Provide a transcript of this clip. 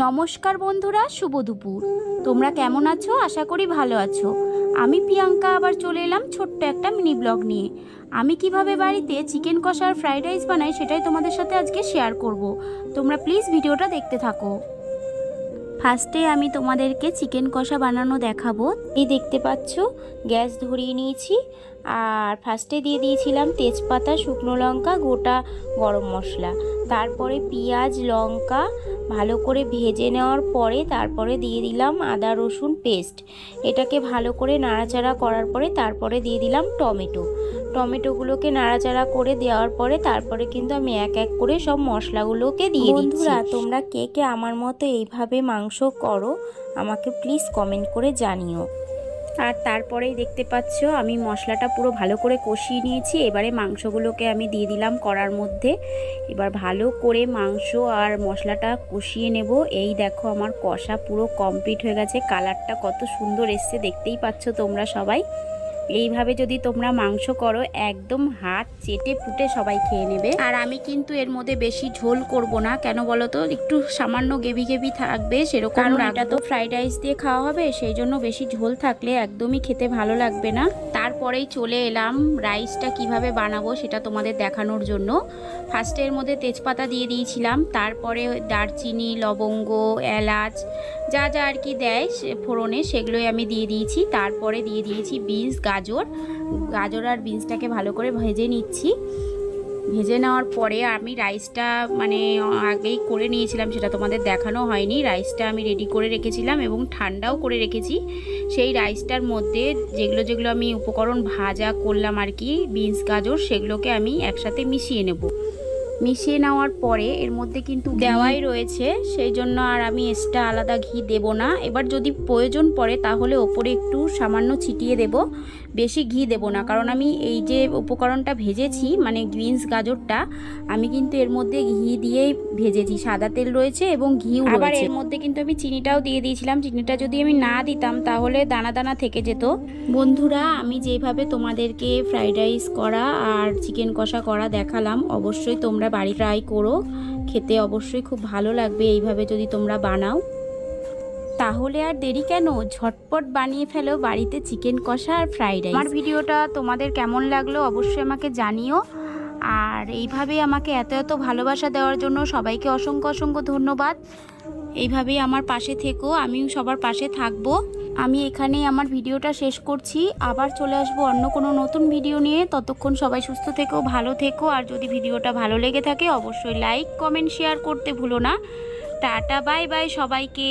নমস্কার বন্ধুরা, শুভ দুপুর। তোমরা কেমন আছো? আশা করি ভালো আছো। আমি প্রিয়াঙ্কা আবার চলে এলাম ছোট্ট একটা মিনি ব্লগ নিয়ে। আমি কিভাবে বাড়িতে চিকেন কষা আর ফ্রাইড রাইস বানাই সেটাই তোমাদের সাথে আজকে শেয়ার করব। তোমরা প্লিজ ভিডিওটা দেখতে থাকো। ফার্স্টে আমি তোমাদেরকে চিকেন কষা বানানো দেখাবো। এই দেখতে পাচ্ছ গ্যাস ধরিয়ে নিয়েছি, আর ফার্স্টে দিয়ে দিয়েছিলাম তেজপাতা, শুকনো লঙ্কা, গোটা গরম মশলা, তারপরে পেঁয়াজ লঙ্কা ভালো করে ভেজে নেওয়ার পরে তারপরে দিয়ে দিলাম আদা রসুন পেস্ট। এটাকে ভালো করে নাড়াচাড়া করার পরে তারপরে দিয়ে দিলাম টমেটোগুলোকে নাড়াচাড়া করে দেওয়ার পরে তারপরে কিন্তু আমি এক এক করে সব মশলাগুলোকে দিয়ে দিচ্ছি। বন্ধুরা, তোমরা কে কে আমার মতো এইভাবে মাংস করো আমাকে প্লিজ কমেন্ট করে জানিও। আর তারপরেই দেখতে পাচ্ছ আমি মশলাটা পুরো ভালো করে কষিয়ে নিয়েছি। এবারে মাংসগুলোকে আমি দিয়ে দিলাম কড়ার মধ্যে। এবার ভালো করে মাংস আর মশলাটা কষিয়ে নেব। এই দেখো আমার কষা পুরো কমপ্লিট হয়ে গেছে। কালারটা কত সুন্দর এসছে দেখতেই পাচ্ছ তোমরা সবাই। এইভাবে যদি তোমরা মাংস করো একদম হাত চেটে পুটে সবাই খেয়ে নেবে। আর আমি কিন্তু এর মধ্যে বেশি ঝোল করব না, কেন বলো তো, একটু সামান্য গেভি থাকবে সেরকম। কারণ এটা তো ফ্রাইড রাইস দিয়ে খাওয়া হবে, সেই জন্য বেশি ঝোল থাকলে একদমই খেতে ভালো লাগবে না। তারপরেই চলে এলাম রাইসটা কিভাবে বানাবো সেটা তোমাদের দেখানোর জন্য। ফার্স্টে এর মধ্যে তেজপাতা দিয়ে দিয়েছিলাম, তারপরে দারচিনি, লবঙ্গ, এলাচ যা যা আর কি দেয় ফোড়নে সেগুলোই আমি দিয়ে দিয়েছি। তারপরে দিয়ে দিয়েছি বিনস, গাজর আর বিনসটাকে ভালো করে ভেজে নিচ্ছি। ভেজে নেওয়ার পরে আমি রাইসটা আগেই করে নিয়েছিলাম, সেটা তোমাদের দেখানো হয়নি। রাইসটা আমি রেডি করে রেখেছিলাম এবং ঠান্ডাও করে রেখেছি। সেই রাইসটার মধ্যে যেগুলো আমি উপকরণ ভাজা করলাম আর কি, বিনস গাজর, সেগুলোকে আমি একসাথে মিশিয়ে নেব। মিশিয়ে নেওয়ার পরে এর মধ্যে কিন্তু দেওয়াই রয়েছে, সেই জন্য আর আমি এক্সট্রা আলাদা ঘি দেব না। এবার যদি প্রয়োজন পড়ে তাহলে ওপরে একটু সামান্য ছিটিয়ে দেব, বেশি ঘি দেব না। কারণ আমি এই যে উপকরণটা ভেজেছি বিনস গাজরটা, আমি কিন্তু এর মধ্যে ঘি দিয়েই ভেজেছি। সাদা তেল রয়েছে এবং ঘিও রয়েছে। আবার এর মধ্যে কিন্তু আমি চিনিটাও দিয়ে দিয়েছিলাম। চিনিটা যদি আমি না দিতাম তাহলে দানা দানা থেকে যেত। বন্ধুরা, আমি যেভাবে তোমাদেরকে ফ্রাইড রাইস করা আর চিকেন কষা করা দেখালাম, অবশ্যই তোমরা বাড়ি ট্রাই করো। খেতে অবশ্যই খুব ভালো লাগবে এইভাবে যদি তোমরা বানাও। তাহলে আর দেরি কেন, ঝটপট বানিয়ে ফেলো বাড়িতে চিকেন কষা আর ফ্রাইড রাইস। আমার ভিডিওটা তোমাদের কেমন লাগলো অবশ্যই আমাকে জানিও। আর এইভাবেই আমাকে এত ভালোবাসা দেওয়ার জন্য সবাইকে অসংখ্য ধন্যবাদ। এইভাবেই আমার পাশে থেকো, আমিও সবার পাশে থাকবো। আমি এখানেই আমার ভিডিওটা শেষ করছি। আবার চলে আসবো অন্য কোনো নতুন ভিডিও নিয়ে। ততক্ষণ সবাই সুস্থ থেকো, ভালো থেকো। আর যদি ভিডিওটা ভালো লেগে থাকে অবশ্যই লাইক, কমেন্ট, শেয়ার করতে ভুলো না। টাটা, বাই বাই সবাইকে।